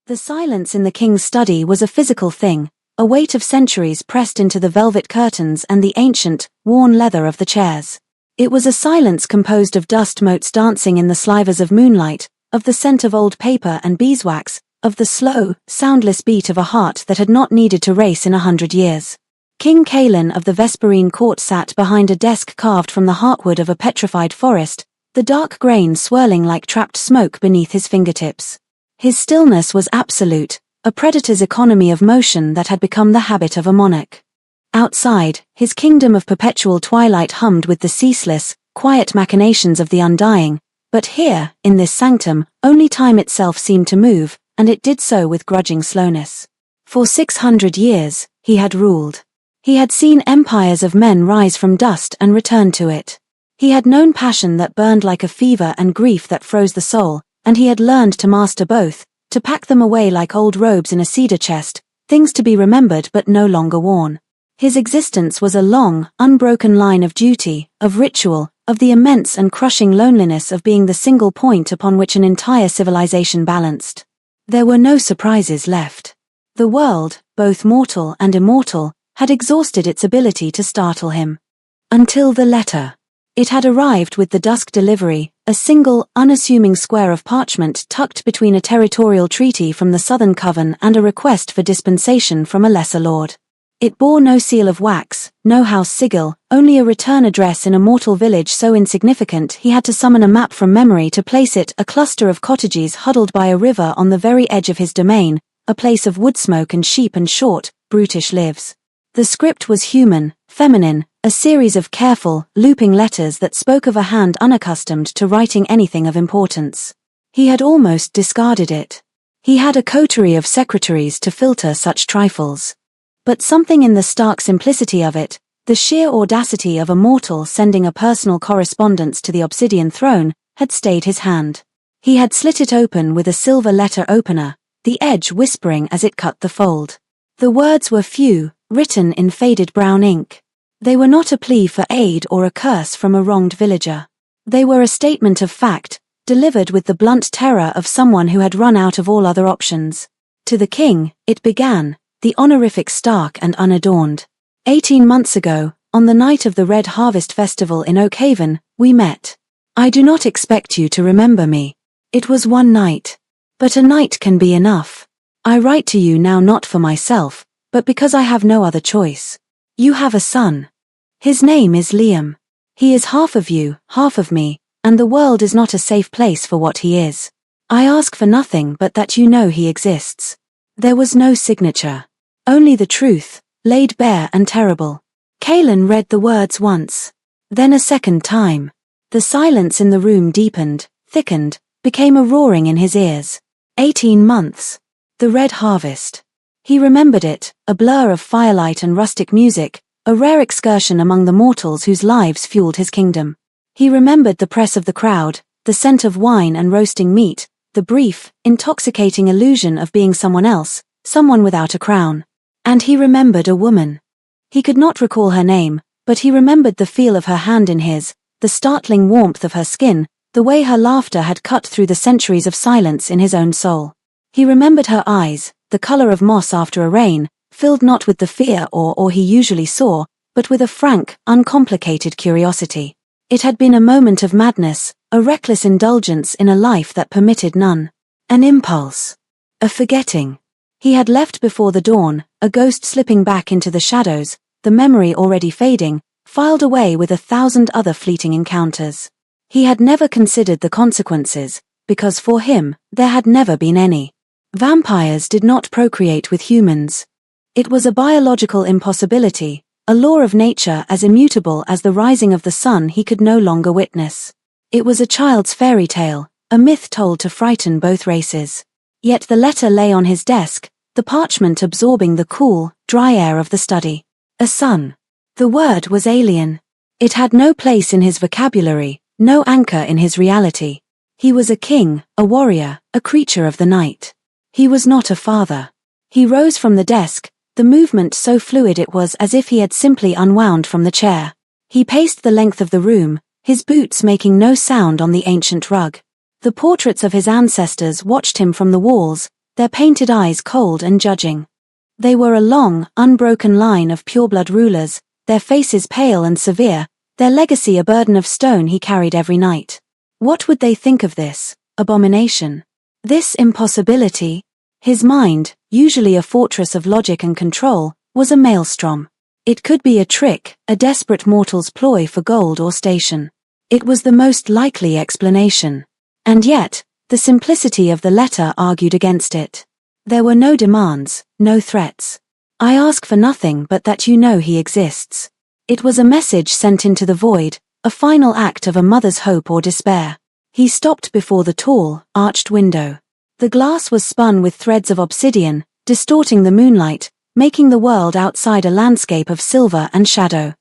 The silence in the king's study was a physical thing, a weight of centuries pressed into the velvet curtains and the ancient, worn leather of the chairs. It was a silence composed of dust motes dancing in the slivers of moonlight, of the scent of old paper and beeswax, of the slow, soundless beat of a heart that had not needed to race in 100 years. King Caelan of the Vesperine court sat behind a desk carved from the heartwood of a petrified forest, the dark grain swirling like trapped smoke beneath his fingertips. His stillness was absolute, a predator's economy of motion that had become the habit of a monarch. Outside, his kingdom of perpetual twilight hummed with the ceaseless, quiet machinations of the undying, but here, in this sanctum, only time itself seemed to move, and it did so with grudging slowness. For 600 years, he had ruled. He had seen empires of men rise from dust and return to it. He had known passion that burned like a fever and grief that froze the soul, and he had learned to master both, to pack them away like old robes in a cedar chest, things to be remembered but no longer worn. His existence was a long, unbroken line of duty, of ritual, of the immense and crushing loneliness of being the single point upon which an entire civilization balanced. There were no surprises left. The world, both mortal and immortal, had exhausted its ability to startle him. Until the letter. It had arrived with the dusk delivery, a single, unassuming square of parchment tucked between a territorial treaty from the Southern Coven and a request for dispensation from a lesser lord. It bore no seal of wax, no house sigil, only a return address in a mortal village so insignificant he had to summon a map from memory to place it, a cluster of cottages huddled by a river on the very edge of his domain, a place of wood smoke and sheep and short, brutish lives. The script was human, feminine, a series of careful, looping letters that spoke of a hand unaccustomed to writing anything of importance. He had almost discarded it. He had a coterie of secretaries to filter such trifles. But something in the stark simplicity of it, the sheer audacity of a mortal sending a personal correspondence to the obsidian throne, had stayed his hand. He had slit it open with a silver letter opener, the edge whispering as it cut the fold. The words were few, written in faded brown ink. They were not a plea for aid or a curse from a wronged villager. They were a statement of fact, delivered with the blunt terror of someone who had run out of all other options. To the king, it began, the honorific stark and unadorned. 18 months ago, on the night of the Red Harvest Festival in Oakhaven, we met. I do not expect you to remember me. It was one night. But a night can be enough. I write to you now not for myself, but because I have no other choice. You have a son. His name is Liam. He is half of you, half of me, and the world is not a safe place for what he is. I ask for nothing but that you know he exists. There was no signature. Only the truth, laid bare and terrible. Caelan read the words once. Then a second time. The silence in the room deepened, thickened, became a roaring in his ears. 18 months. The Red Harvest. He remembered it, a blur of firelight and rustic music, a rare excursion among the mortals whose lives fueled his kingdom. He remembered the press of the crowd, the scent of wine and roasting meat, the brief, intoxicating illusion of being someone else, someone without a crown. And he remembered a woman. He could not recall her name, but he remembered the feel of her hand in his, the startling warmth of her skin, the way her laughter had cut through the centuries of silence in his own soul. He remembered her eyes, the color of moss after a rain, filled not with the fear or awe he usually saw, but with a frank, uncomplicated curiosity. It had been a moment of madness, a reckless indulgence in a life that permitted none. An impulse. A forgetting. He had left before the dawn, a ghost slipping back into the shadows, the memory already fading, filed away with 1,000 other fleeting encounters. He had never considered the consequences, because for him, there had never been any. Vampires did not procreate with humans. It was a biological impossibility, a law of nature as immutable as the rising of the sun he could no longer witness. It was a child's fairy tale, a myth told to frighten both races. Yet the letter lay on his desk, the parchment absorbing the cool, dry air of the study. A son. The word was alien. It had no place in his vocabulary, no anchor in his reality. He was a king, a warrior, a creature of the night. He was not a father. He rose from the desk, the movement so fluid it was as if he had simply unwound from the chair. He paced the length of the room, his boots making no sound on the ancient rug. The portraits of his ancestors watched him from the walls, their painted eyes cold and judging. They were a long, unbroken line of pureblood rulers, their faces pale and severe, their legacy a burden of stone he carried every night. What would they think of this abomination? This impossibility? His mind, usually a fortress of logic and control, was a maelstrom. It could be a trick, a desperate mortal's ploy for gold or station. It was the most likely explanation. And yet, the simplicity of the letter argued against it. There were no demands, no threats. I ask for nothing but that you know he exists. It was a message sent into the void, a final act of a mother's hope or despair. He stopped before the tall, arched window. The glass was spun with threads of obsidian, distorting the moonlight, making the world outside a landscape of silver and shadow.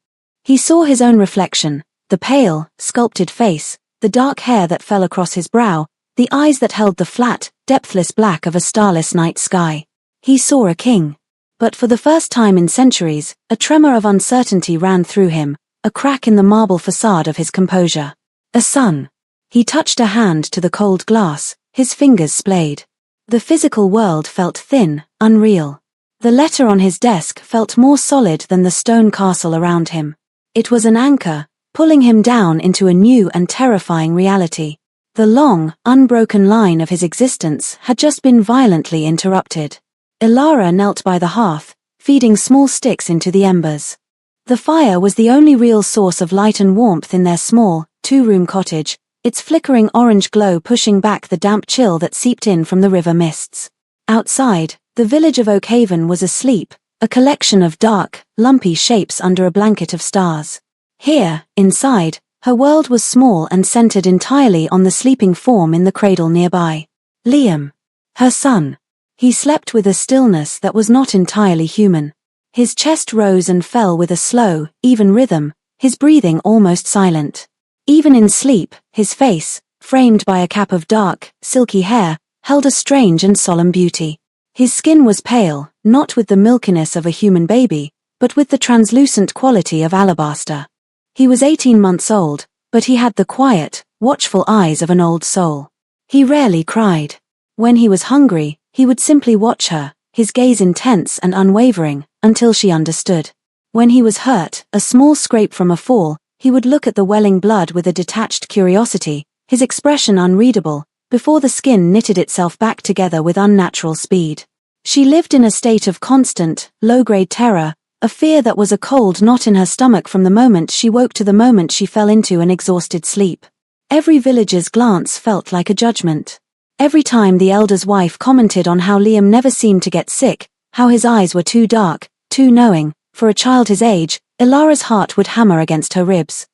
He saw his own reflection, the pale, sculpted face, the dark hair that fell across his brow, the eyes that held the flat, depthless black of a starless night sky. He saw a king. But for the first time in centuries, a tremor of uncertainty ran through him, a crack in the marble facade of his composure. A son. He touched a hand to the cold glass, his fingers splayed. The physical world felt thin, unreal. The letter on his desk felt more solid than the stone castle around him. It was an anchor, pulling him down into a new and terrifying reality. The long, unbroken line of his existence had just been violently interrupted. Ilara knelt by the hearth, feeding small sticks into the embers. The fire was the only real source of light and warmth in their small, two-room cottage, its flickering orange glow pushing back the damp chill that seeped in from the river mists. Outside, the village of Oakhaven was asleep, a collection of dark, lumpy shapes under a blanket of stars. Here, inside, her world was small and centered entirely on the sleeping form in the cradle nearby. Liam. Her son. He slept with a stillness that was not entirely human. His chest rose and fell with a slow, even rhythm, his breathing almost silent. Even in sleep, his face, framed by a cap of dark, silky hair, held a strange and solemn beauty. His skin was pale, not with the milkiness of a human baby, but with the translucent quality of alabaster. He was 18 months old, but he had the quiet, watchful eyes of an old soul. He rarely cried. When he was hungry, he would simply watch her, his gaze intense and unwavering, until she understood. When he was hurt, a small scrape from a fall, he would look at the welling blood with a detached curiosity, his expression unreadable, before the skin knitted itself back together with unnatural speed. She lived in a state of constant, low-grade terror, a fear that was a cold knot in her stomach from the moment she woke to the moment she fell into an exhausted sleep. Every villager's glance felt like a judgment. Every time the elder's wife commented on how Liam never seemed to get sick, how his eyes were too dark, too knowing, for a child his age, Ilara's heart would hammer against her ribs.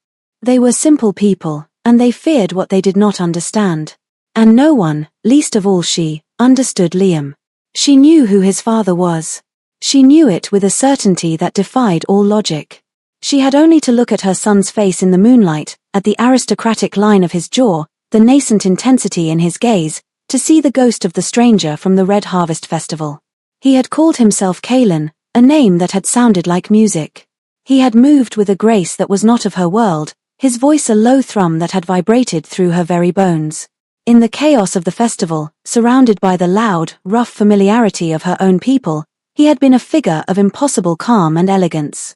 They were simple people, and they feared what they did not understand. And no one, least of all she, understood Liam. She knew who his father was. She knew it with a certainty that defied all logic. She had only to look at her son's face in the moonlight, at the aristocratic line of his jaw, the nascent intensity in his gaze, to see the ghost of the stranger from the Red Harvest Festival. He had called himself Kalen, a name that had sounded like music. He had moved with a grace that was not of her world, his voice a low thrum that had vibrated through her very bones. In the chaos of the festival, surrounded by the loud, rough familiarity of her own people, he had been a figure of impossible calm and elegance.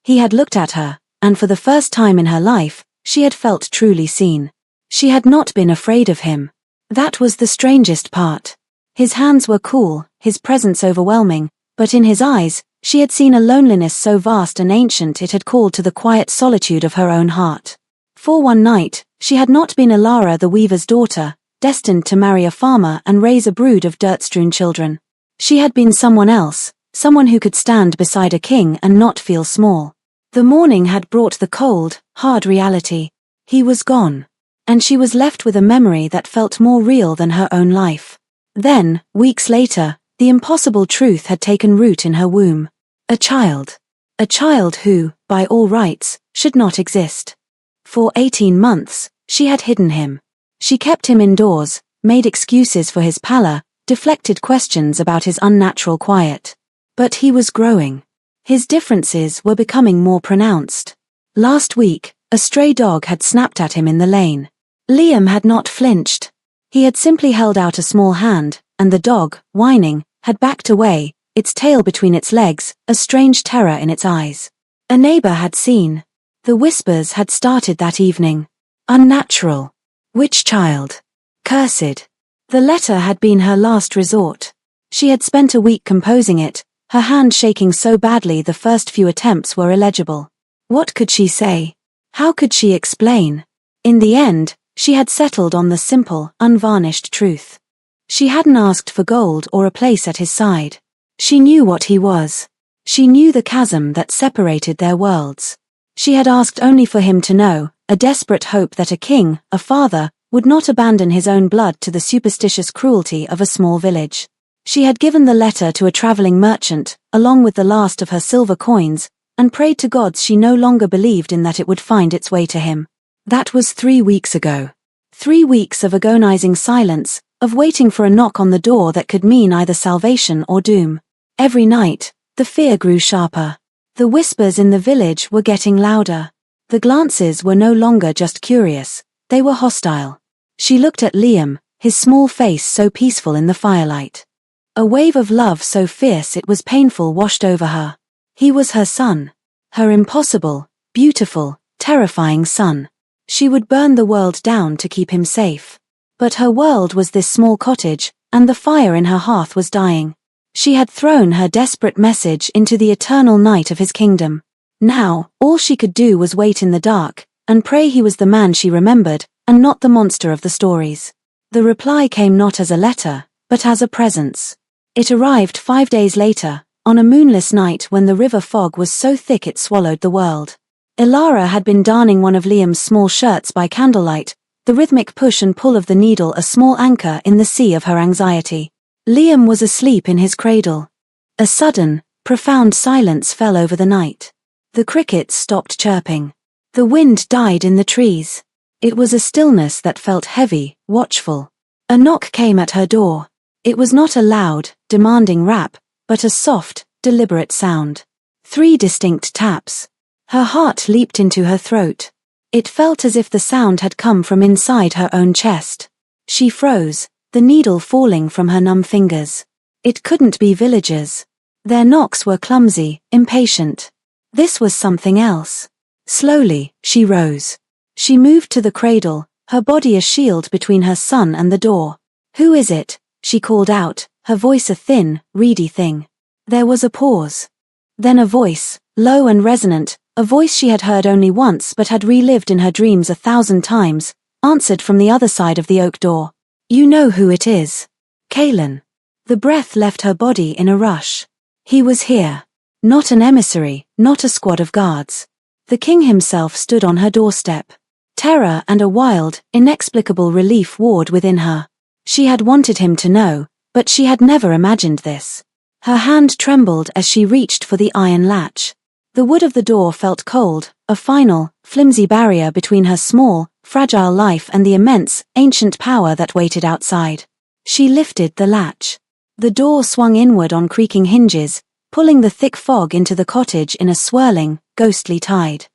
He had looked at her, and for the first time in her life, she had felt truly seen. She had not been afraid of him. That was the strangest part. His hands were cool, his presence overwhelming, but in his eyes, she had seen a loneliness so vast and ancient it had called to the quiet solitude of her own heart. For one night, she had not been Ilara the weaver's daughter, destined to marry a farmer and raise a brood of dirt-strewn children. She had been someone else, someone who could stand beside a king and not feel small. The morning had brought the cold, hard reality. He was gone. And she was left with a memory that felt more real than her own life. Then, weeks later, the impossible truth had taken root in her womb. A child. A child who, by all rights, should not exist. For 18 months, she had hidden him. She kept him indoors, made excuses for his pallor, deflected questions about his unnatural quiet. But he was growing. His differences were becoming more pronounced. Last week, a stray dog had snapped at him in the lane. Liam had not flinched. He had simply held out a small hand, and the dog, whining, had backed away, its tail between its legs, a strange terror in its eyes. A neighbor had seen. The whispers had started that evening. Unnatural. Witch child. Cursed. The letter had been her last resort. She had spent a week composing it, her hand shaking so badly the first few attempts were illegible. What could she say? How could she explain? In the end, she had settled on the simple, unvarnished truth. She hadn't asked for gold or a place at his side. She knew what he was. She knew the chasm that separated their worlds. She had asked only for him to know, a desperate hope that a king, a father, would not abandon his own blood to the superstitious cruelty of a small village. She had given the letter to a traveling merchant, along with the last of her silver coins, and prayed to gods she no longer believed in that it would find its way to him. That was 3 weeks ago. 3 weeks of agonizing silence, of waiting for a knock on the door that could mean either salvation or doom. Every night, the fear grew sharper. The whispers in the village were getting louder. The glances were no longer just curious, they were hostile. She looked at Liam, his small face so peaceful in the firelight. A wave of love so fierce it was painful washed over her. He was her son. Her impossible, beautiful, terrifying son. She would burn the world down to keep him safe. But her world was this small cottage, and the fire in her hearth was dying. She had thrown her desperate message into the eternal night of his kingdom. Now, all she could do was wait in the dark, and pray he was the man she remembered, and not the monster of the stories. The reply came not as a letter, but as a presence. It arrived 5 days later, on a moonless night when the river fog was so thick it swallowed the world. Ilara had been darning one of Liam's small shirts by candlelight, the rhythmic push and pull of the needle a small anchor in the sea of her anxiety. Liam was asleep in his cradle. A sudden, profound silence fell over the night. The crickets stopped chirping. The wind died in the trees. It was a stillness that felt heavy, watchful. A knock came at her door. It was not a loud, demanding rap, but a soft, deliberate sound. 3 distinct taps. Her heart leaped into her throat. It felt as if the sound had come from inside her own chest. She froze, the needle falling from her numb fingers. It couldn't be villagers. Their knocks were clumsy, impatient. This was something else. Slowly, she rose. She moved to the cradle, her body a shield between her son and the door. "Who is it?" she called out, her voice a thin, reedy thing. There was a pause. Then a voice, low and resonant, a voice she had heard only once but had relived in her dreams 1,000 times, answered from the other side of the oak door. "You know who it is. Kaelin." The breath left her body in a rush. He was here. Not an emissary, not a squad of guards. The king himself stood on her doorstep. Terror and a wild, inexplicable relief warred within her. She had wanted him to know, but she had never imagined this. Her hand trembled as she reached for the iron latch. The wood of the door felt cold, a final, flimsy barrier between her small, fragile life and the immense, ancient power that waited outside. She lifted the latch. The door swung inward on creaking hinges, pulling the thick fog into the cottage in a swirling, ghostly tide.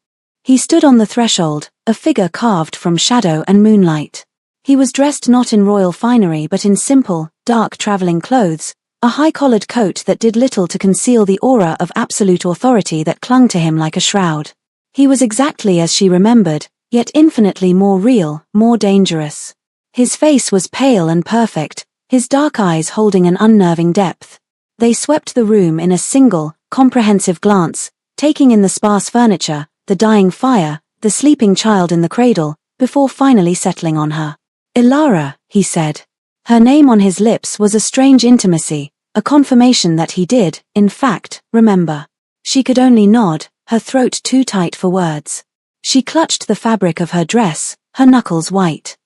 He stood on the threshold, a figure carved from shadow and moonlight. He was dressed not in royal finery but in simple, dark traveling clothes, a high-collared coat that did little to conceal the aura of absolute authority that clung to him like a shroud. He was exactly as she remembered, yet infinitely more real, more dangerous. His face was pale and perfect, his dark eyes holding an unnerving depth. They swept the room in a single, comprehensive glance, taking in the sparse furniture, the dying fire, the sleeping child in the cradle, before finally settling on her. "Ilara," he said. Her name on his lips was a strange intimacy, a confirmation that he did, in fact, remember. She could only nod, her throat too tight for words. She clutched the fabric of her dress, her knuckles white.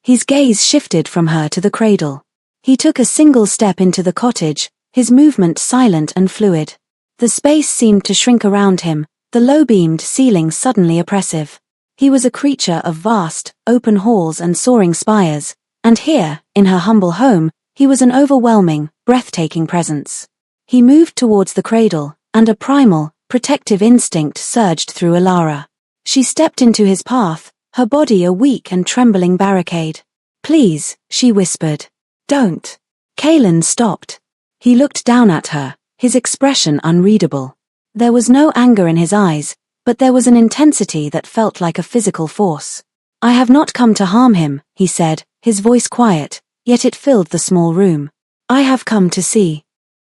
His gaze shifted from her to the cradle. He took a single step into the cottage, his movement silent and fluid. The space seemed to shrink around him, the low-beamed ceiling suddenly oppressive. He was a creature of vast, open halls and soaring spires, and here, in her humble home, he was an overwhelming, breathtaking presence. He moved towards the cradle, and a primal, protective instinct surged through Ilara. She stepped into his path, her body a weak and trembling barricade. "Please," she whispered. "Don't. Kaelin stopped. He looked down at her, his expression unreadable. There was no anger in his eyes, but there was an intensity that felt like a physical force. "I have not come to harm him," he said, his voice quiet, yet it filled the small room. "I have come to see.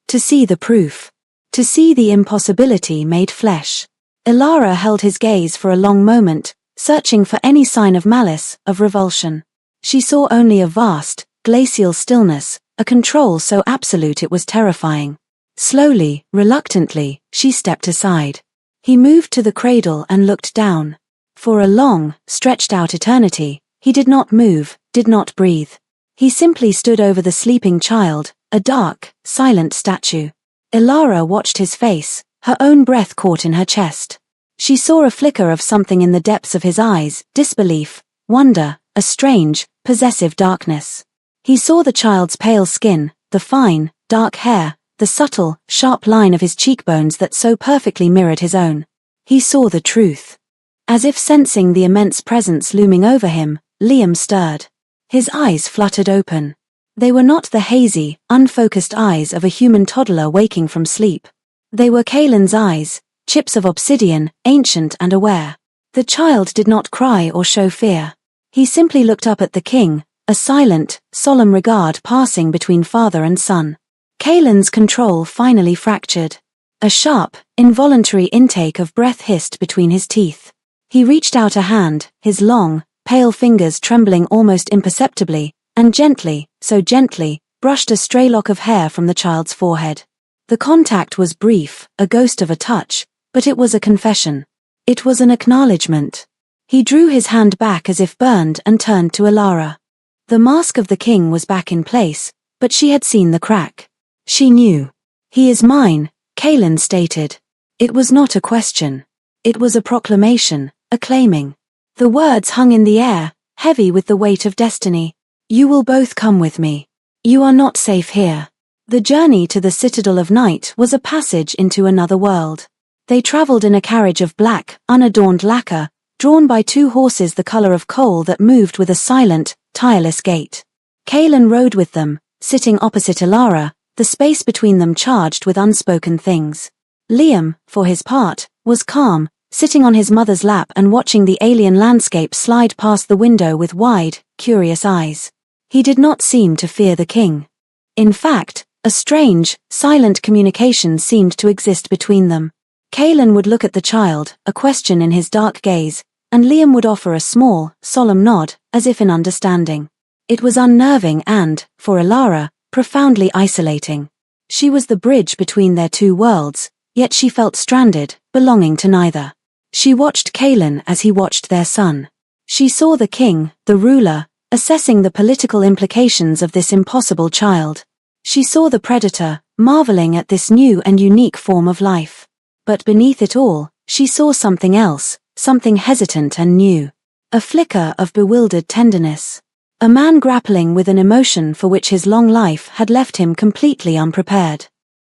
To see the proof. To see the impossibility made flesh." Ilara held his gaze for a long moment, searching for any sign of malice, of revulsion. She saw only a vast, glacial stillness, a control so absolute it was terrifying. Slowly, reluctantly, she stepped aside. He moved to the cradle and looked down. For a long, stretched-out eternity, he did not move, did not breathe. He simply stood over the sleeping child, a dark, silent statue. Ilara watched his face, her own breath caught in her chest. She saw a flicker of something in the depths of his eyes, disbelief, wonder, a strange, possessive darkness. He saw the child's pale skin, the fine, dark hair, the subtle, sharp line of his cheekbones that so perfectly mirrored his own. He saw the truth. As if sensing the immense presence looming over him, Liam stirred. His eyes fluttered open. They were not the hazy, unfocused eyes of a human toddler waking from sleep. They were Kaelin's eyes, chips of obsidian, ancient and aware. The child did not cry or show fear. He simply looked up at the king, a silent, solemn regard passing between father and son. Kaelin's control finally fractured. A sharp, involuntary intake of breath hissed between his teeth. He reached out a hand, his long, pale fingers trembling almost imperceptibly, and gently, so gently, brushed a stray lock of hair from the child's forehead. The contact was brief, a ghost of a touch, but it was a confession. It was an acknowledgement. He drew his hand back as if burned and turned to Ilara. The mask of the king was back in place, but she had seen the crack. She knew. "He is mine," Kaelin stated. It was not a question. It was a proclamation, a claiming. The words hung in the air, heavy with the weight of destiny. "You will both come with me. You are not safe here." The journey to the Citadel of Night was a passage into another world. They traveled in a carriage of black, unadorned lacquer, drawn by two horses the color of coal that moved with a silent, tireless gait. Kaelin rode with them, sitting opposite Ilara, the space between them charged with unspoken things. Liam, for his part, was calm, sitting on his mother's lap and watching the alien landscape slide past the window with wide, curious eyes. He did not seem to fear the king. In fact, a strange, silent communication seemed to exist between them. Kaelin would look at the child, a question in his dark gaze, and Liam would offer a small, solemn nod, as if in understanding. It was unnerving and, for Ilara, profoundly isolating. She was the bridge between their two worlds, yet she felt stranded, belonging to neither. She watched Kaelin as he watched their son. She saw the king, the ruler, assessing the political implications of this impossible child. She saw the predator, marveling at this new and unique form of life. But beneath it all, she saw something else, something hesitant and new. A flicker of bewildered tenderness. A man grappling with an emotion for which his long life had left him completely unprepared.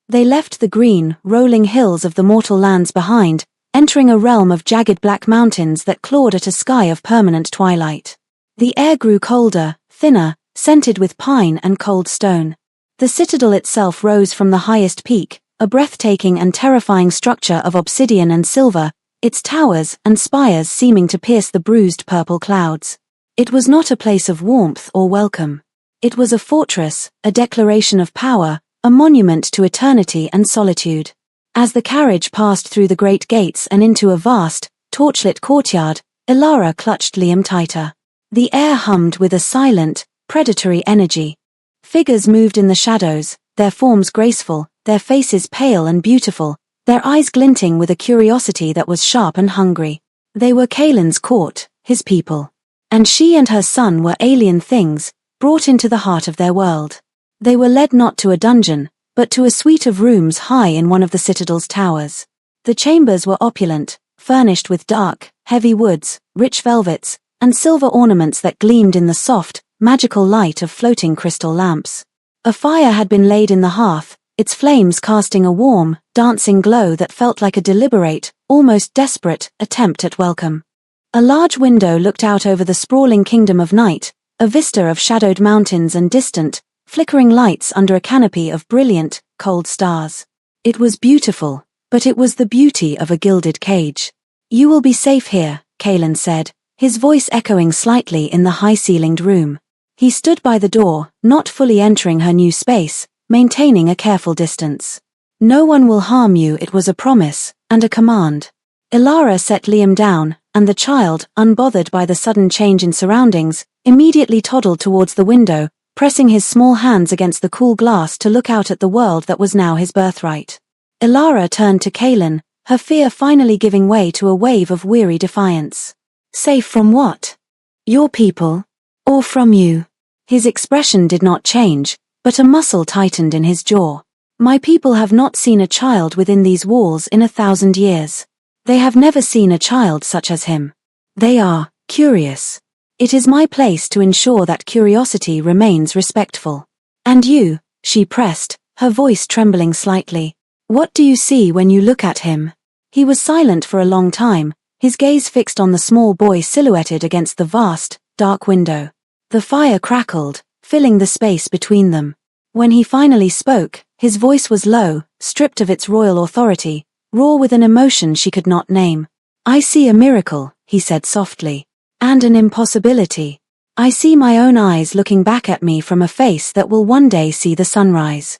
They left the green, rolling hills of the mortal lands behind, entering a realm of jagged black mountains that clawed at a sky of permanent twilight. The air grew colder, thinner, scented with pine and cold stone. The citadel itself rose from the highest peak, a breathtaking and terrifying structure of obsidian and silver, its towers and spires seeming to pierce the bruised purple clouds. It was not a place of warmth or welcome. It was a fortress, a declaration of power, a monument to eternity and solitude. As the carriage passed through the great gates and into a vast, torchlit courtyard, Ilara clutched Liam tighter. The air hummed with a silent, predatory energy. Figures moved in the shadows, their forms graceful, their faces pale and beautiful, their eyes glinting with a curiosity that was sharp and hungry. They were Kaelin's court, his people. And she and her son were alien things, brought into the heart of their world. They were led not to a dungeon, but to a suite of rooms high in one of the citadel's towers. The chambers were opulent, furnished with dark, heavy woods, rich velvets, and silver ornaments that gleamed in the soft, magical light of floating crystal lamps. A fire had been laid in the hearth, its flames casting a warm, dancing glow that felt like a deliberate, almost desperate, attempt at welcome. A large window looked out over the sprawling kingdom of night, a vista of shadowed mountains and distant, flickering lights under a canopy of brilliant, cold stars. It was beautiful, but it was the beauty of a gilded cage. "You will be safe here," Kaelin said, his voice echoing slightly in the high-ceilinged room. He stood by the door, not fully entering her new space, maintaining a careful distance. "No one will harm you," it was a promise, and a command. Elara set Liam down, and the child, unbothered by the sudden change in surroundings, immediately toddled towards the window, pressing his small hands against the cool glass to look out at the world that was now his birthright. Elara turned to Kaelin, her fear finally giving way to a wave of weary defiance. "Safe from what? Your people? Or from you?" His expression did not change, but a muscle tightened in his jaw. "My people have not seen a child within these walls in 1,000 years. They have never seen a child such as him. They are curious. It is my place to ensure that curiosity remains respectful. And you," she pressed, her voice trembling slightly. "What do you see when you look at him?" He was silent for a long time, his gaze fixed on the small boy silhouetted against the vast, dark window. The fire crackled, filling the space between them. When he finally spoke, his voice was low, stripped of its royal authority, raw with an emotion she could not name. "I see a miracle," he said softly. "And an impossibility. I see my own eyes looking back at me from a face that will one day see the sunrise.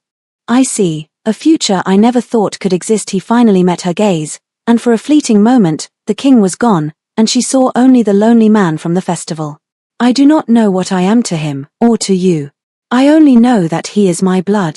I see a future I never thought could exist." He finally met her gaze, and for a fleeting moment, the king was gone, and she saw only the lonely man from the festival. "I do not know what I am to him, or to you. I only know that he is my blood.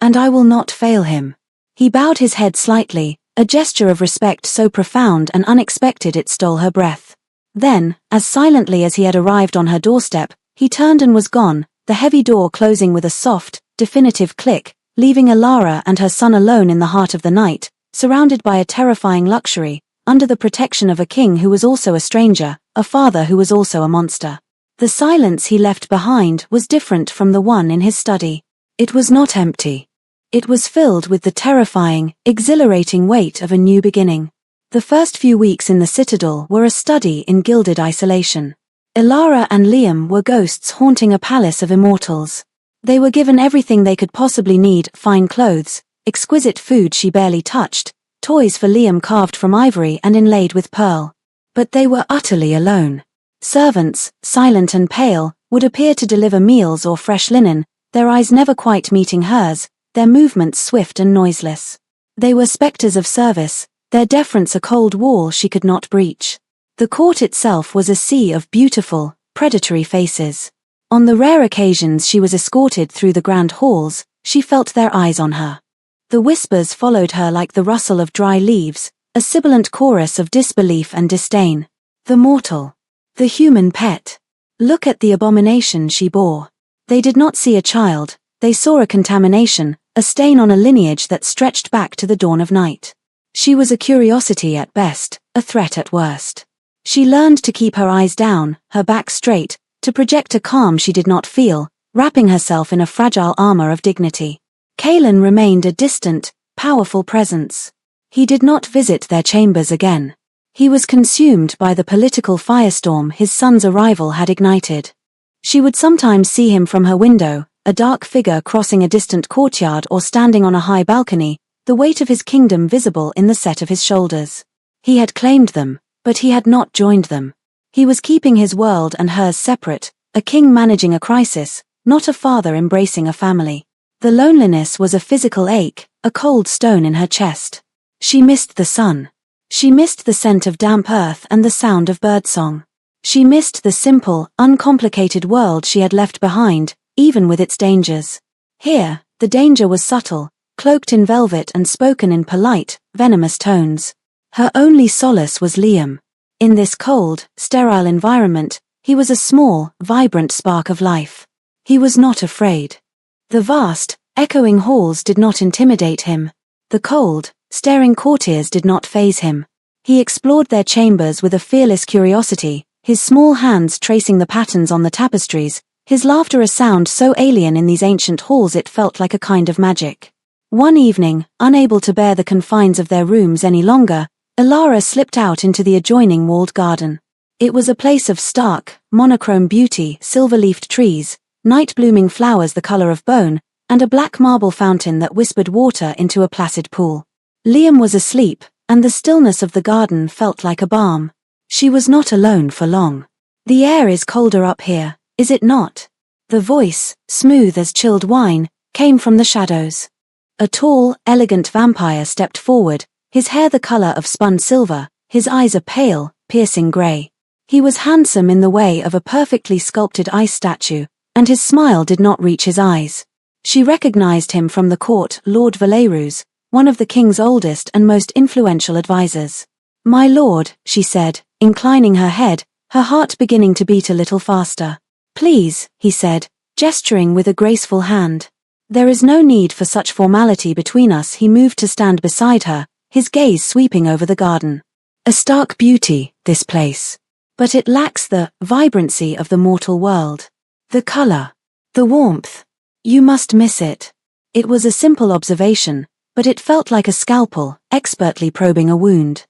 And I will not fail him." He bowed his head slightly, a gesture of respect so profound and unexpected it stole her breath. Then, as silently as he had arrived on her doorstep, he turned and was gone, the heavy door closing with a soft, definitive click, leaving Elara and her son alone in the heart of the night, surrounded by a terrifying luxury, under the protection of a king who was also a stranger, a father who was also a monster. The silence he left behind was different from the one in his study. It was not empty. It was filled with the terrifying, exhilarating weight of a new beginning. The first few weeks in the citadel were a study in gilded isolation. Elara and Liam were ghosts haunting a palace of immortals. They were given everything they could possibly need: fine clothes, exquisite food she barely touched, toys for Liam carved from ivory and inlaid with pearl. But they were utterly alone. Servants, silent and pale, would appear to deliver meals or fresh linen, their eyes never quite meeting hers, their movements swift and noiseless. They were specters of service, their deference a cold wall she could not breach. The court itself was a sea of beautiful, predatory faces. On the rare occasions she was escorted through the grand halls, she felt their eyes on her. The whispers followed her like the rustle of dry leaves, a sibilant chorus of disbelief and disdain. The mortal. The human pet. Look at the abomination she bore. They did not see a child, they saw a contamination, a stain on a lineage that stretched back to the dawn of night. She was a curiosity at best, a threat at worst. She learned to keep her eyes down, her back straight, to project a calm she did not feel, wrapping herself in a fragile armor of dignity. Kaelin remained a distant, powerful presence. He did not visit their chambers again. He was consumed by the political firestorm his son's arrival had ignited. She would sometimes see him from her window, a dark figure crossing a distant courtyard or standing on a high balcony, the weight of his kingdom visible in the set of his shoulders. He had claimed them, but he had not joined them. He was keeping his world and hers separate, a king managing a crisis, not a father embracing a family. The loneliness was a physical ache, a cold stone in her chest. She missed the sun. She missed the scent of damp earth and the sound of birdsong. She missed the simple, uncomplicated world she had left behind, even with its dangers. Here, the danger was subtle, cloaked in velvet and spoken in polite, venomous tones. Her only solace was Liam. In this cold, sterile environment, he was a small, vibrant spark of life. He was not afraid. The vast, echoing halls did not intimidate him. The cold, staring courtiers did not faze him. He explored their chambers with a fearless curiosity, his small hands tracing the patterns on the tapestries, his laughter a sound so alien in these ancient halls it felt like a kind of magic. One evening, unable to bear the confines of their rooms any longer, Elara slipped out into the adjoining walled garden. It was a place of stark, monochrome beauty, silver-leafed trees, night-blooming flowers the color of bone, and a black marble fountain that whispered water into a placid pool. Liam was asleep, and the stillness of the garden felt like a balm. She was not alone for long. "The air is colder up here, is it not?" The voice, smooth as chilled wine, came from the shadows. A tall, elegant vampire stepped forward, his hair the color of spun silver, his eyes a pale, piercing gray. He was handsome in the way of a perfectly sculpted ice statue, and his smile did not reach his eyes. She recognized him from the court, Lord Valerus, one of the king's oldest and most influential advisors. "My lord," she said, inclining her head, her heart beginning to beat a little faster. "Please," he said, gesturing with a graceful hand. "There is no need for such formality between us." He moved to stand beside her, his gaze sweeping over the garden. "A stark beauty, this place. But it lacks the vibrancy of the mortal world. The color, the warmth. You must miss it." It was a simple observation, but it felt like a scalpel, expertly probing a wound.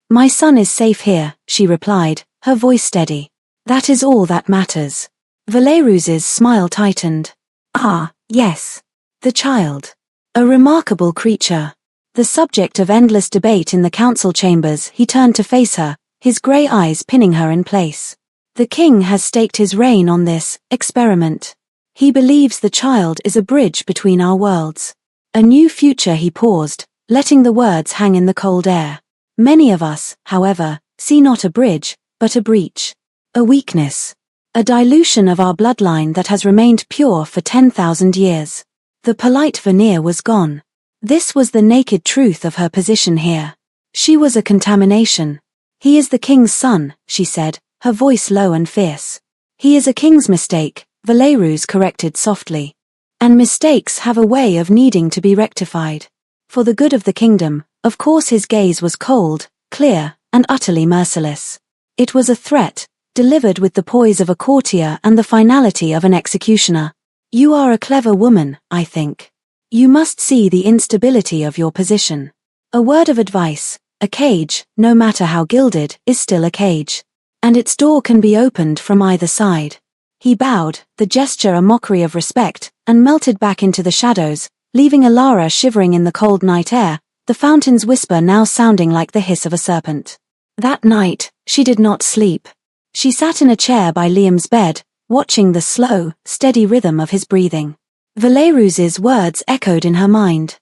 "My son is safe here," she replied, her voice steady. "That is all that matters." Valerus's smile tightened. "Ah, yes. The child. A remarkable creature." The subject of endless debate in the council chambers, he turned to face her, his grey eyes pinning her in place. "The king has staked his reign on this experiment. He believes the child is a bridge between our worlds. A new future." He paused, letting the words hang in the cold air. "Many of us, however, see not a bridge, but a breach. A weakness. A dilution of our bloodline that has remained pure for 10,000 years." The polite veneer was gone. This was the naked truth of her position here. She was a contamination. "He is the king's son," she said, her voice low and fierce. "He is a king's mistake," Valerus corrected softly. "And mistakes have a way of needing to be rectified. For the good of the kingdom." Of course his gaze was cold, clear, and utterly merciless. It was a threat, delivered with the poise of a courtier and the finality of an executioner. "You are a clever woman, I think. You must see the instability of your position. A word of advice: a cage, no matter how gilded, is still a cage. And its door can be opened from either side." He bowed, the gesture a mockery of respect, and melted back into the shadows, leaving Alara shivering in the cold night air, the fountain's whisper now sounding like the hiss of a serpent. That night, she did not sleep. She sat in a chair by Liam's bed, watching the slow, steady rhythm of his breathing. Valerus's words echoed in her mind.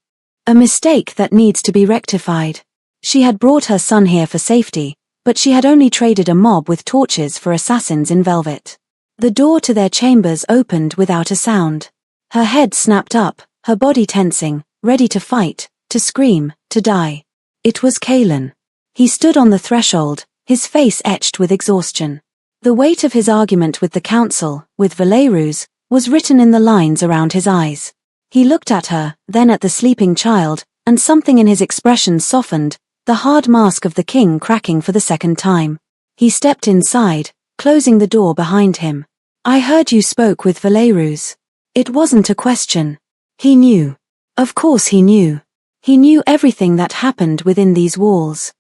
A mistake that needs to be rectified. She had brought her son here for safety, but she had only traded a mob with torches for assassins in velvet. The door to their chambers opened without a sound. Her head snapped up, her body tensing, ready to fight, to scream, to die. It was Kalen. He stood on the threshold, his face etched with exhaustion. The weight of his argument with the council, with Valerus, was written in the lines around his eyes. He looked at her, then at the sleeping child, and something in his expression softened, the hard mask of the king cracking for the second time. He stepped inside, closing the door behind him. "I heard you spoke with Valerus." It wasn't a question. He knew. Of course he knew. He knew everything that happened within these walls.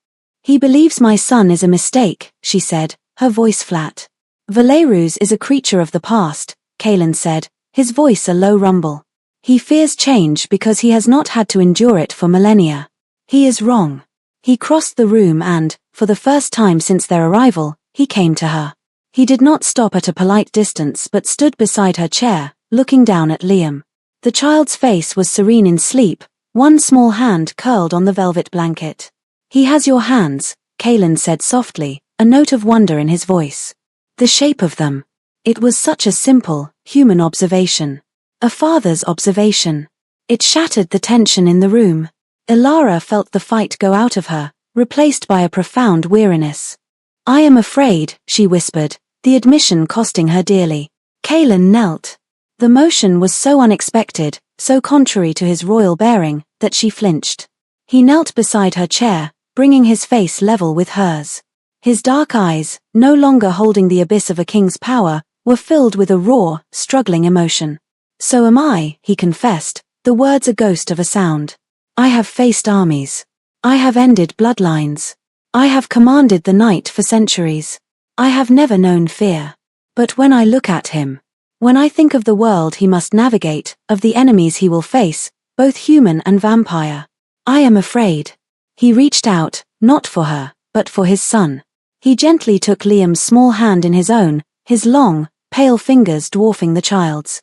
"He believes my son is a mistake," she said, her voice flat. "Valerus is a creature of the past," Kalen said, his voice a low rumble. "He fears change because he has not had to endure it for millennia. He is wrong." He crossed the room and, for the first time since their arrival, he came to her. He did not stop at a polite distance but stood beside her chair, looking down at Liam. The child's face was serene in sleep, one small hand curled on the velvet blanket. "He has your hands," Kalen said softly, a note of wonder in his voice. "The shape of them." It was such a simple, human observation. A father's observation. It shattered the tension in the room. Alara felt the fight go out of her, replaced by a profound weariness. "I am afraid," she whispered, the admission costing her dearly. Kalen knelt. The motion was so unexpected, so contrary to his royal bearing, that she flinched. He knelt beside her chair, bringing his face level with hers. His dark eyes, no longer holding the abyss of a king's power, were filled with a raw, struggling emotion. "So am I," he confessed, the words a ghost of a sound. "I have faced armies. I have ended bloodlines. I have commanded the night for centuries. I have never known fear. But when I look at him, When I think of the world he must navigate, of the enemies he will face, both human and vampire, I am afraid. He reached out, not for her, but for his son. He gently took Liam's small hand in his own, his long, pale fingers dwarfing the child's.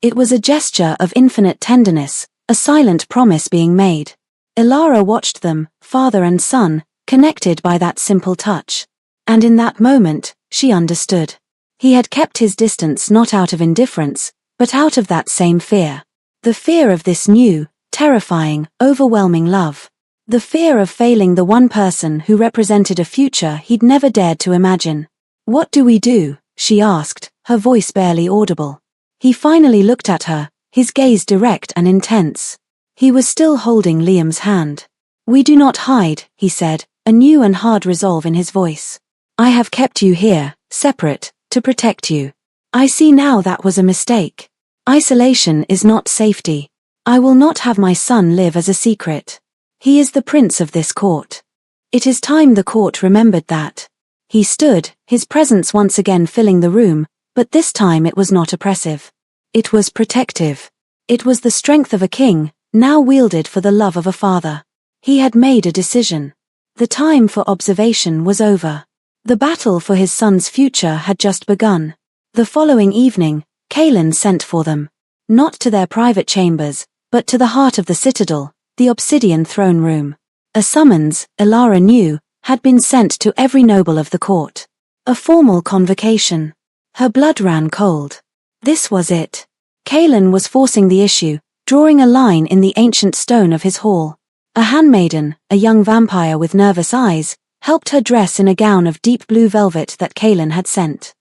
It was a gesture of infinite tenderness, a silent promise being made. Elara watched them, father and son, connected by that simple touch. And in that moment, she understood. He had kept his distance not out of indifference, but out of that same fear. The fear of this new, terrifying, overwhelming love. The fear of failing the one person who represented a future he'd never dared to imagine. "What do we do?" she asked, her voice barely audible. He finally looked at her, his gaze direct and intense. He was still holding Liam's hand. "We do not hide," he said, a new and hard resolve in his voice. "I have kept you here, separate, to protect you. I see now that was a mistake. Isolation is not safety. I will not have my son live as a secret. He is the prince of this court. It is time the court remembered that." He stood, his presence once again filling the room, but this time it was not oppressive. It was protective. It was the strength of a king, now wielded for the love of a father. He had made a decision. The time for observation was over. The battle for his son's future had just begun. The following evening, Kaelin sent for them. Not to their private chambers, but to the heart of the citadel, the obsidian throne room. A summons, Elara knew, had been sent to every noble of the court. A formal convocation. Her blood ran cold. This was it. Kaelin was forcing the issue, drawing a line in the ancient stone of his hall. A handmaiden, a young vampire with nervous eyes, helped her dress in a gown of deep blue velvet that Kaelin had sent.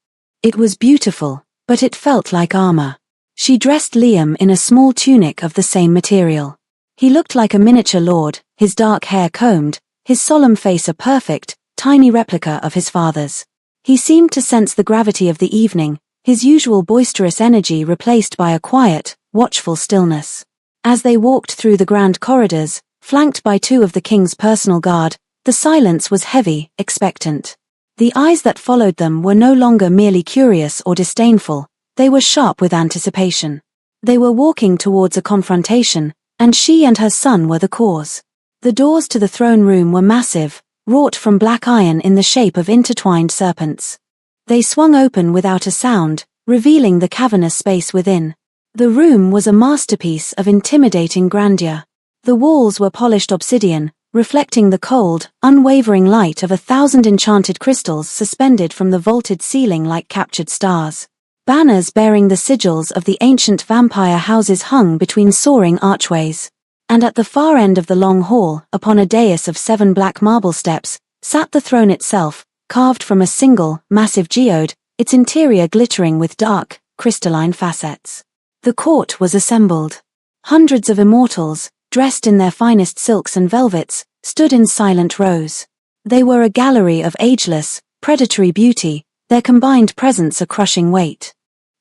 It was beautiful, but it felt like armor. She dressed Liam in a small tunic of the same material. He looked like a miniature lord, his dark hair combed, his solemn face a perfect, tiny replica of his father's. He seemed to sense the gravity of the evening, his usual boisterous energy replaced by a quiet, watchful stillness. As they walked through the grand corridors, flanked by two of the king's personal guard, the silence was heavy, expectant. The eyes that followed them were no longer merely curious or disdainful, they were sharp with anticipation. They were walking towards a confrontation, and she and her son were the cause. The doors to the throne room were massive, wrought from black iron in the shape of intertwined serpents. They swung open without a sound, revealing the cavernous space within. The room was a masterpiece of intimidating grandeur. The walls were polished obsidian, reflecting the cold, unwavering light of 1,000 enchanted crystals suspended from the vaulted ceiling like captured stars. Banners bearing the sigils of the ancient vampire houses hung between soaring archways. And at the far end of the long hall, upon a dais of 7 black marble steps, sat the throne itself, carved from a single, massive geode, its interior glittering with dark, crystalline facets. The court was assembled. Hundreds of immortals, dressed in their finest silks and velvets, stood in silent rows. They were a gallery of ageless, predatory beauty, their combined presence a crushing weight.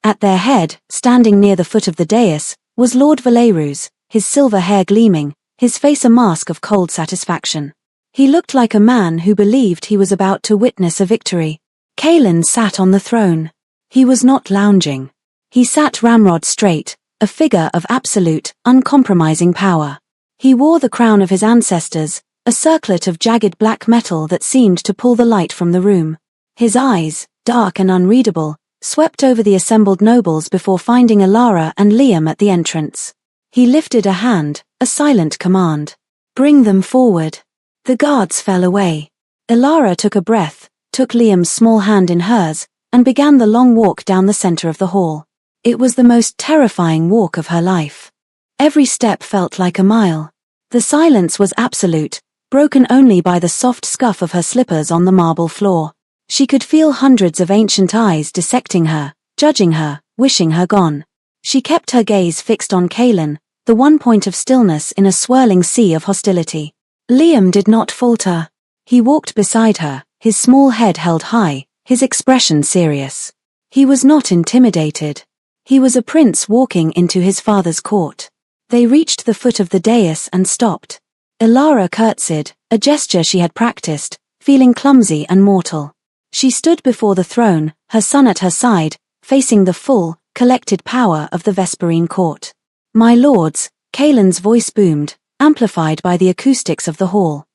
At their head, standing near the foot of the dais, was Lord Valerus, his silver hair gleaming, his face a mask of cold satisfaction. He looked like a man who believed he was about to witness a victory. Kaelin sat on the throne. He was not lounging. He sat ramrod straight, a figure of absolute, uncompromising power. He wore the crown of his ancestors, a circlet of jagged black metal that seemed to pull the light from the room. His eyes, dark and unreadable, swept over the assembled nobles before finding Elara and Liam at the entrance. He lifted a hand, a silent command. "Bring them forward." The guards fell away. Elara took a breath, took Liam's small hand in hers, and began the long walk down the center of the hall. It was the most terrifying walk of her life. Every step felt like a mile. The silence was absolute, broken only by the soft scuff of her slippers on the marble floor. She could feel hundreds of ancient eyes dissecting her, judging her, wishing her gone. She kept her gaze fixed on Kaelin, the one point of stillness in a swirling sea of hostility. Liam did not falter. He walked beside her, his small head held high, his expression serious. He was not intimidated. He was a prince walking into his father's court. They reached the foot of the dais and stopped. Elara curtsied, a gesture she had practiced, feeling clumsy and mortal. She stood before the throne, her son at her side, facing the full, collected power of the Vesperine court. "My lords," Kaelin's voice boomed, amplified by the acoustics of the hall.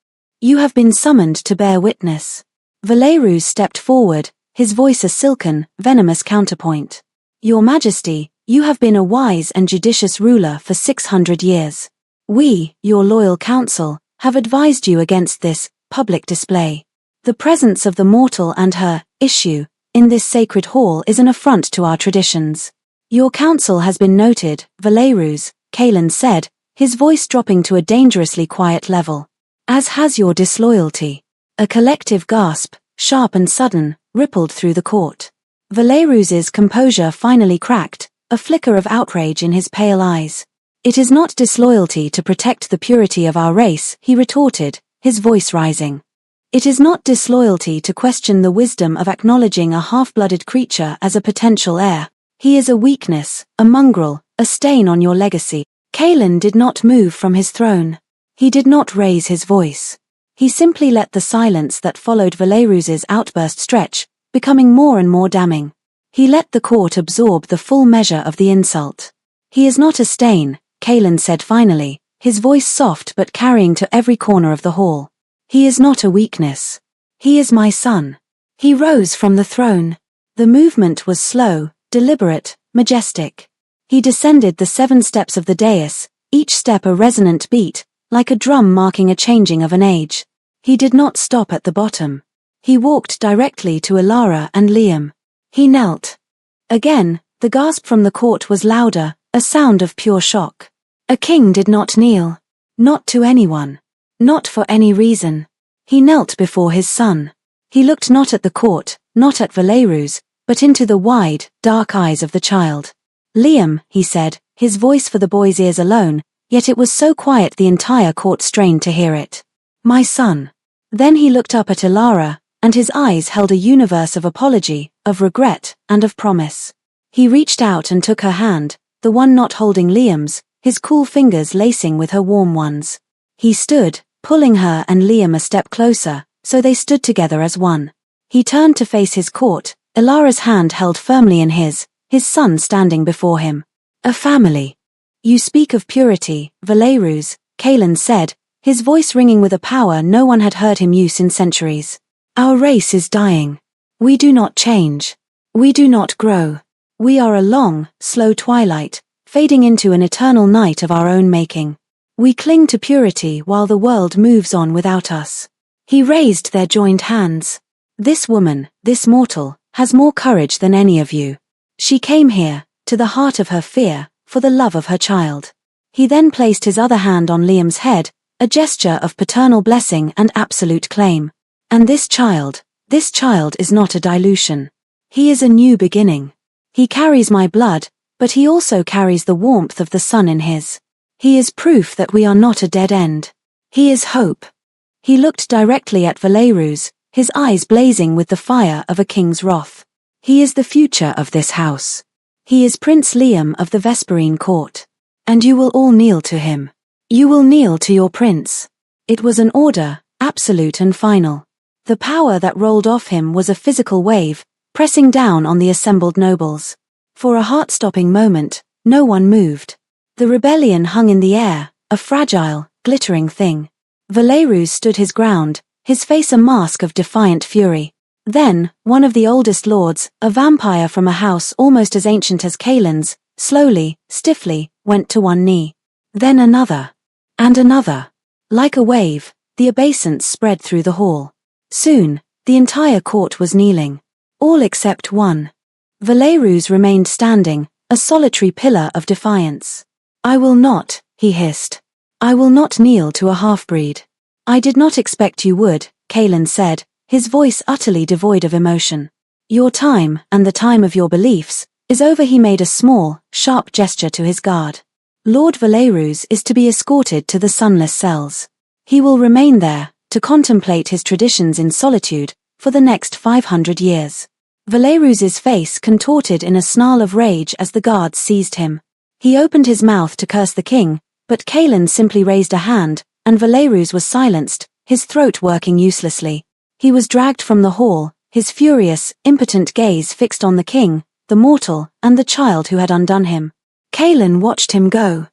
"You have been summoned to bear witness." Valerus stepped forward, his voice a silken, venomous counterpoint. "Your Majesty, you have been a wise and judicious ruler for 600 years. We, your loyal council, have advised you against this public display. The presence of the mortal and her issue in this sacred hall is an affront to our traditions. Your counsel has been noted, Valerus," Kaelin said, his voice dropping to a dangerously quiet level. "As has your disloyalty." A collective gasp, sharp and sudden, rippled through the court. Valerus's composure finally cracked, a flicker of outrage in his pale eyes. "It is not disloyalty to protect the purity of our race," he retorted, his voice rising. "It is not disloyalty to question the wisdom of acknowledging a half-blooded creature as a potential heir. He is a weakness, a mongrel, a stain on your legacy." Kaelin did not move from his throne. He did not raise his voice. He simply let the silence that followed Valerus's outburst stretch, becoming more and more damning. He let the court absorb the full measure of the insult. "He is not a stain," Kaelin said finally, his voice soft but carrying to every corner of the hall. "He is not a weakness. He is my son." He rose from the throne. The movement was slow, deliberate, majestic. He descended the 7 steps of the dais, each step a resonant beat, like a drum marking a changing of an age. He did not stop at the bottom. He walked directly to Elara and Liam. He knelt. Again, the gasp from the court was louder, a sound of pure shock. A king did not kneel. Not to anyone. Not for any reason. He knelt before his son. He looked not at the court, not at Valerus, but into the wide, dark eyes of the child. "Liam," he said, his voice for the boy's ears alone, yet it was so quiet the entire court strained to hear it. "My son." Then he looked up at Elara, and his eyes held a universe of apology, of regret, and of promise. He reached out and took her hand, the one not holding Liam's, his cool fingers lacing with her warm ones. He stood, pulling her and Liam a step closer, so they stood together as one. He turned to face his court, Elara's hand held firmly in his son standing before him. "A family." "You speak of purity, Valerus," Kaelin said, his voice ringing with a power no one had heard him use in centuries. "Our race is dying. We do not change. We do not grow. We are a long, slow twilight, fading into an eternal night of our own making. We cling to purity while the world moves on without us." He raised their joined hands. "This woman, this mortal, has more courage than any of you. She came here, to the heart of her fear, for the love of her child." He then placed his other hand on Liam's head, a gesture of paternal blessing and absolute claim. "And this child is not a dilution. He is a new beginning. He carries my blood, but he also carries the warmth of the sun in his. He is proof that we are not a dead end. He is hope." He looked directly at Valerus, his eyes blazing with the fire of a king's wrath. "He is the future of this house. He is Prince Liam of the Vesperine court. And you will all kneel to him. You will kneel to your prince." It was an order, absolute and final. The power that rolled off him was a physical wave, pressing down on the assembled nobles. For a heart-stopping moment, no one moved. The rebellion hung in the air, a fragile, glittering thing. Valerus stood his ground, his face a mask of defiant fury. Then, one of the oldest lords, a vampire from a house almost as ancient as Kaelin's, slowly, stiffly, went to one knee. Then another. And another. Like a wave, the obeisance spread through the hall. Soon, the entire court was kneeling. All except one. Valerus remained standing, a solitary pillar of defiance. "I will not," he hissed. "I will not kneel to a half-breed." "I did not expect you would," Kaelin said, his voice utterly devoid of emotion. "Your time, and the time of your beliefs, is over." He made a small, sharp gesture to his guard. "Lord Valerus is to be escorted to the sunless cells. He will remain there, to contemplate his traditions in solitude, for the next 500 years. Valerus's face contorted in a snarl of rage as the guards seized him. He opened his mouth to curse the king, but Kaelin simply raised a hand, and Valerus was silenced, his throat working uselessly. He was dragged from the hall, his furious, impotent gaze fixed on the king, the mortal, and the child who had undone him. Kaelin watched him go.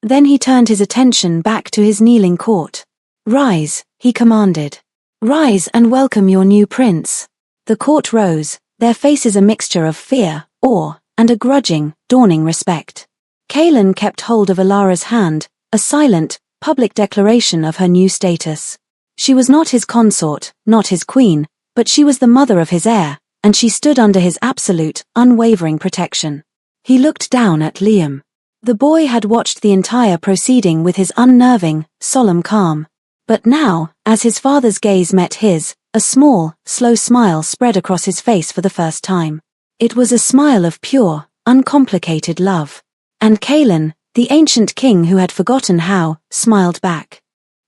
Then he turned his attention back to his kneeling court. "Rise," he commanded. "Rise and welcome your new prince." The court rose, their faces a mixture of fear, awe, and a grudging, dawning respect. Kaelin kept hold of Alara's hand, a silent, public declaration of her new status. She was not his consort, not his queen, but she was the mother of his heir, and she stood under his absolute, unwavering protection. He looked down at Liam. The boy had watched the entire proceeding with his unnerving, solemn calm. But now, as his father's gaze met his, a small, slow smile spread across his face for the first time. It was a smile of pure, uncomplicated love. And Kaelin, the ancient king who had forgotten how, smiled back.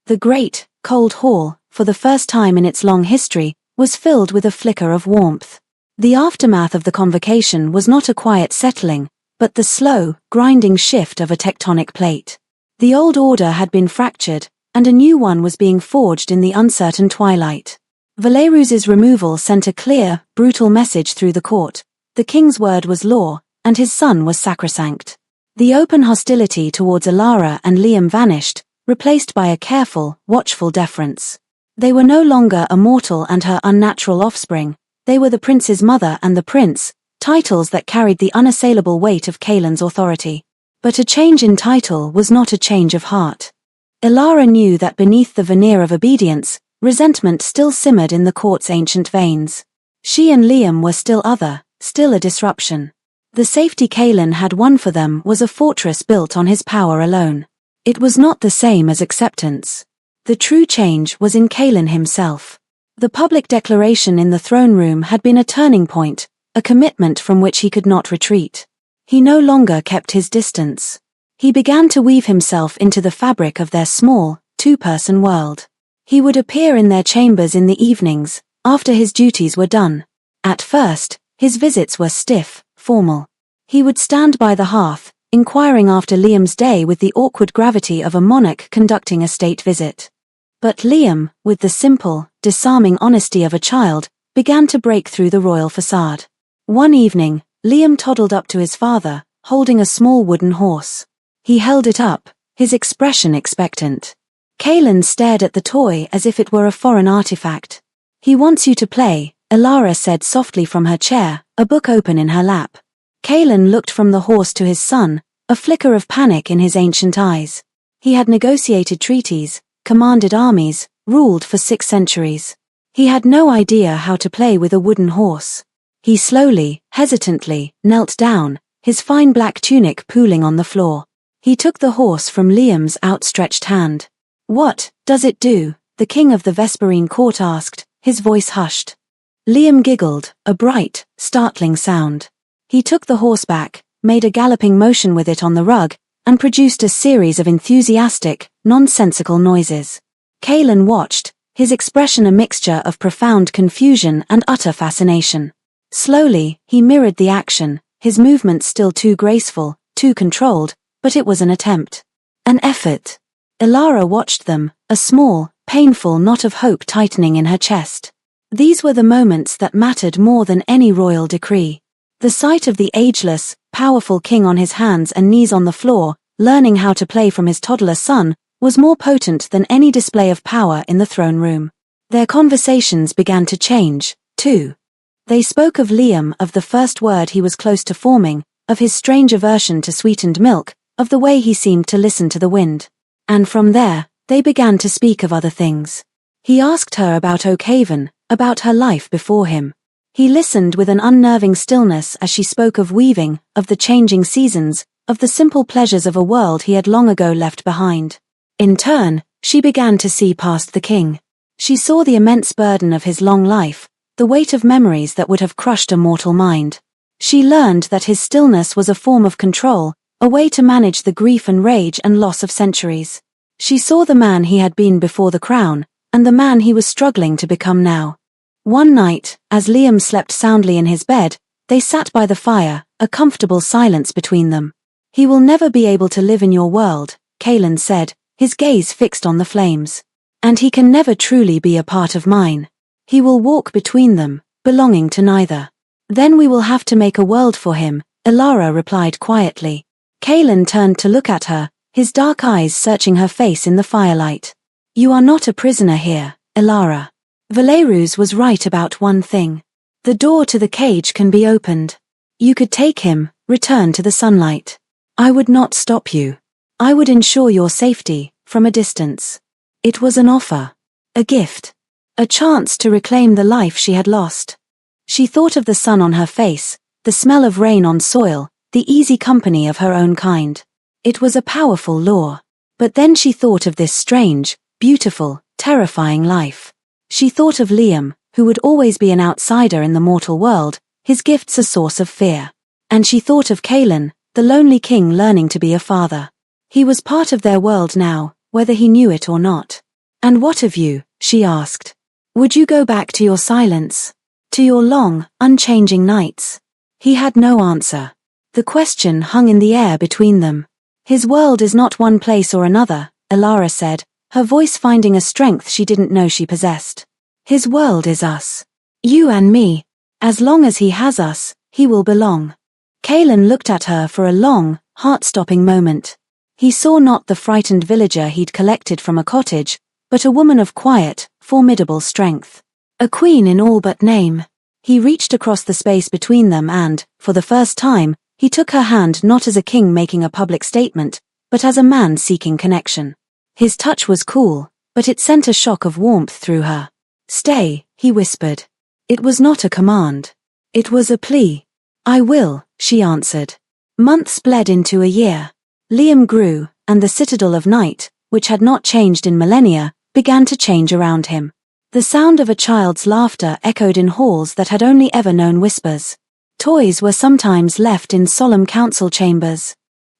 The great, cold hall, for the first time in its long history, was filled with a flicker of warmth. The aftermath of the convocation was not a quiet settling, but the slow, grinding shift of a tectonic plate. The old order had been fractured, and a new one was being forged in the uncertain twilight. Valerus's removal sent a clear, brutal message through the court. The king's word was law, and his son was sacrosanct. The open hostility towards Alara and Liam vanished, replaced by a careful, watchful deference. They were no longer a mortal and her unnatural offspring, they were the prince's mother and the prince, titles that carried the unassailable weight of Kaelin's authority. But a change in title was not a change of heart. Alara knew that beneath the veneer of obedience, resentment still simmered in the court's ancient veins. She and Liam were still other, still a disruption. The safety Kaelin had won for them was a fortress built on his power alone. It was not the same as acceptance. The true change was in Kaelin himself. The public declaration in the throne room had been a turning point, a commitment from which he could not retreat. He no longer kept his distance. He began to weave himself into the fabric of their small, two-person world. He would appear in their chambers in the evenings, after his duties were done. At first, his visits were stiff, formal. He would stand by the hearth, inquiring after Liam's day with the awkward gravity of a monarch conducting a state visit. But Liam, with the simple, disarming honesty of a child, began to break through the royal facade. One evening, Liam toddled up to his father, holding a small wooden horse. He held it up, his expression expectant. Kaelin stared at the toy as if it were a foreign artifact. "He wants you to play," Alara said softly from her chair, a book open in her lap. Kaelin looked from the horse to his son, a flicker of panic in his ancient eyes. He had negotiated treaties, commanded armies, ruled for 6 centuries. He had no idea how to play with a wooden horse. He slowly, hesitantly, knelt down, his fine black tunic pooling on the floor. He took the horse from Liam's outstretched hand. "What does it do?" the king of the Vesperine court asked, his voice hushed. Liam giggled, a bright, startling sound. He took the horse back, made a galloping motion with it on the rug, and produced a series of enthusiastic, nonsensical noises. Kaelin watched, his expression a mixture of profound confusion and utter fascination. Slowly, he mirrored the action, his movements still too graceful, too controlled, but it was an attempt. An effort. Alara watched them, a small, painful knot of hope tightening in her chest. These were the moments that mattered more than any royal decree. The sight of the ageless, powerful king on his hands and knees on the floor, learning how to play from his toddler son, was more potent than any display of power in the throne room. Their conversations began to change, too. They spoke of Liam, of the first word he was close to forming, of his strange aversion to sweetened milk, of the way he seemed to listen to the wind. And from there, they began to speak of other things. He asked her about Oakhaven, about her life before him. He listened with an unnerving stillness as she spoke of weaving, of the changing seasons, of the simple pleasures of a world he had long ago left behind. In turn, she began to see past the king. She saw the immense burden of his long life, the weight of memories that would have crushed a mortal mind. She learned that his stillness was a form of control, a way to manage the grief and rage and loss of centuries. She saw the man he had been before the crown, and the man he was struggling to become now. One night, as Liam slept soundly in his bed, they sat by the fire, a comfortable silence between them. "He will never be able to live in your world," Kaelin said, his gaze fixed on the flames. "And he can never truly be a part of mine. He will walk between them, belonging to neither." Then we will have to make a world for him, Elara replied quietly. Kaelin turned to look at her, his dark eyes searching her face in the firelight. You are not a prisoner here, Elara. Valerus was right about one thing. The door to the cage can be opened. You could take him, return to the sunlight. I would not stop you. I would ensure your safety, from a distance. It was an offer. A gift. A chance to reclaim the life she had lost. She thought of the sun on her face, the smell of rain on soil, the easy company of her own kind. It was a powerful lure. But then she thought of this strange, beautiful, terrifying life. She thought of Liam, who would always be an outsider in the mortal world, his gifts a source of fear. And she thought of Kaelin, the lonely king learning to be a father. He was part of their world now, whether he knew it or not. And what of you? She asked. Would you go back to your silence? To your long, unchanging nights? He had no answer. The question hung in the air between them. His world is not one place or another, Elara said, her voice finding a strength she didn't know she possessed. His world is us. You and me. As long as he has us, he will belong. Kaelin looked at her for a long, heart-stopping moment. He saw not the frightened villager he'd collected from a cottage, but a woman of quiet, formidable strength. A queen in all but name. He reached across the space between them and, for the first time, he took her hand not as a king making a public statement, but as a man seeking connection. His touch was cool, but it sent a shock of warmth through her. Stay, he whispered. It was not a command. It was a plea. I will, she answered. Months bled into a year. Liam grew, and the citadel of night, which had not changed in millennia, began to change around him. The sound of a child's laughter echoed in halls that had only ever known whispers. Toys were sometimes left in solemn council chambers.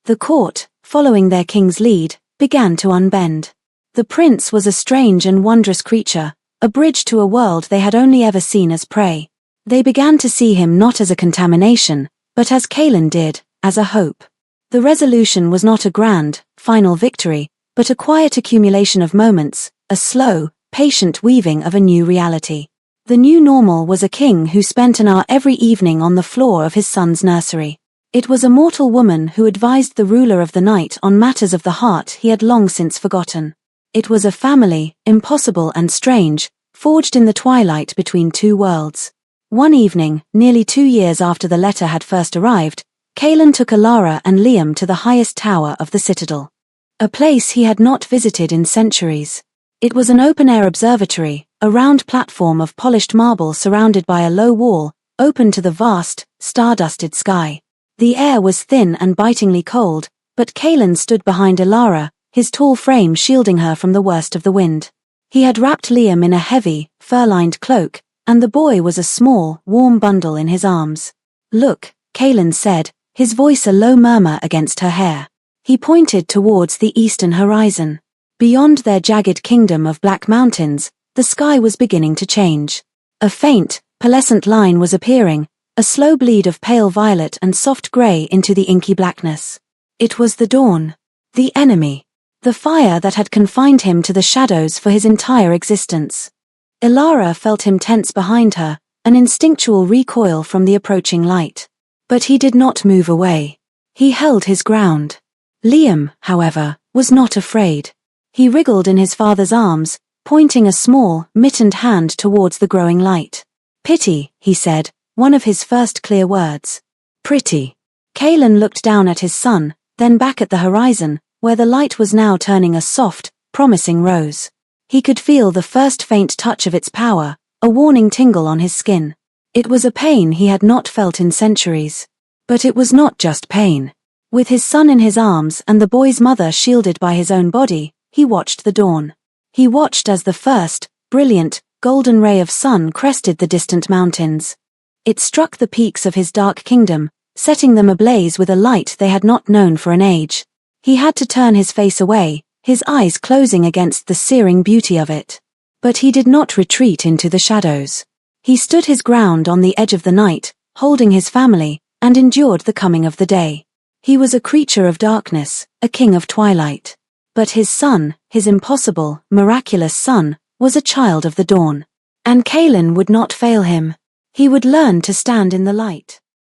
The court, following their king's lead, began to unbend. The prince was a strange and wondrous creature, a bridge to a world they had only ever seen as prey. They began to see him not as a contamination, but as Kaelin did, as a hope. The resolution was not a grand, final victory, but a quiet accumulation of moments, a slow, patient weaving of a new reality. The new normal was a king who spent an hour every evening on the floor of his son's nursery. It was a mortal woman who advised the ruler of the night on matters of the heart he had long since forgotten. It was a family, impossible and strange, forged in the twilight between two worlds. One evening, nearly 2 years after the letter had first arrived, Kaelin took Elara and Liam to the highest tower of the citadel. A place he had not visited in centuries. It was an open-air observatory, a round platform of polished marble surrounded by a low wall, open to the vast, star-dusted sky. The air was thin and bitingly cold, but Kaelin stood behind Elara, his tall frame shielding her from the worst of the wind. He had wrapped Liam in a heavy, fur-lined cloak, and the boy was a small, warm bundle in his arms. Look, Kaelin said, his voice a low murmur against her hair. He pointed towards the eastern horizon. Beyond their jagged kingdom of black mountains, the sky was beginning to change. A faint, pearlescent line was appearing, a slow bleed of pale violet and soft grey into the inky blackness. It was the dawn. The enemy. The fire that had confined him to the shadows for his entire existence. Elara felt him tense behind her, an instinctual recoil from the approaching light. But he did not move away. He held his ground. Liam, however, was not afraid. He wriggled in his father's arms, pointing a small, mittened hand towards the growing light. Pity, he said, one of his first clear words. Pretty. Kaelin looked down at his son, then back at the horizon, where the light was now turning a soft, promising rose. He could feel the first faint touch of its power, a warning tingle on his skin. It was a pain he had not felt in centuries. But it was not just pain. With his son in his arms and the boy's mother shielded by his own body, he watched the dawn. He watched as the first, brilliant, golden ray of sun crested the distant mountains. It struck the peaks of his dark kingdom, setting them ablaze with a light they had not known for an age. He had to turn his face away, his eyes closing against the searing beauty of it. But he did not retreat into the shadows. He stood his ground on the edge of the night, holding his family, and endured the coming of the day. He was a creature of darkness, a king of twilight. But his son, his impossible, miraculous son, was a child of the dawn. And Kaelin would not fail him. He would learn to stand in the light.